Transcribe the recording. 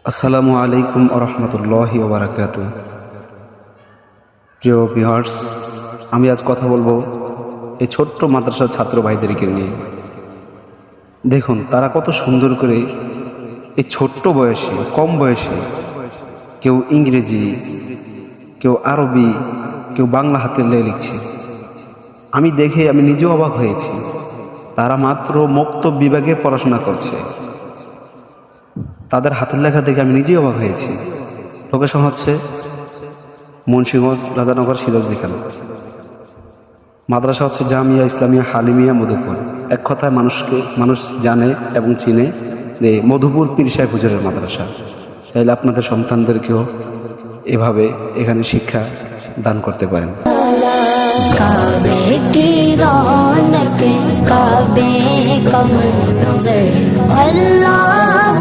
আসসালামু আলাইকুম ওয়া রাহমাতুল্লাহি ওয়া বারাকাতুহু। প্রিয় ভিউয়ার্স, আমি আজ কথা বলবো এই ছোট্ট মাদ্রাসার ছাত্র ভাইদেরকে নিয়ে। দেখুন তারা কত সুন্দর করে এই ছোট্ট বয়সে, কম বয়সে কেউ ইংরেজি, কেউ আরবি, কেউ বাংলা হাতের লেখা লিখছে। আমি দেখে আমি নিজেও অবাক হয়েছি। তারা মাত্র মক্তব বিভাগে পড়াশোনা করছে। তাদের হাতের লেখা দেখে আমি নিজেই অবাক হয়েছি। লোকেশন হচ্ছে মুন্সিগঞ্জ, রাজানগর, সিরাজদিখান। মাদ্রাসা হচ্ছে জামিয়া ইসলামিয়া হালিমিয়া মধুপুর। এক কথায় মানুষ জানে এবং চিনে যে মধুপুর পীর সাহেব হুজুরের মাদ্রাসা। চাইলে আপনাদের সন্তানদেরকেও এভাবে এখানে শিক্ষা দান করতে পারেন। काबे की रौनक, काबे का मंज़र, अल्लाह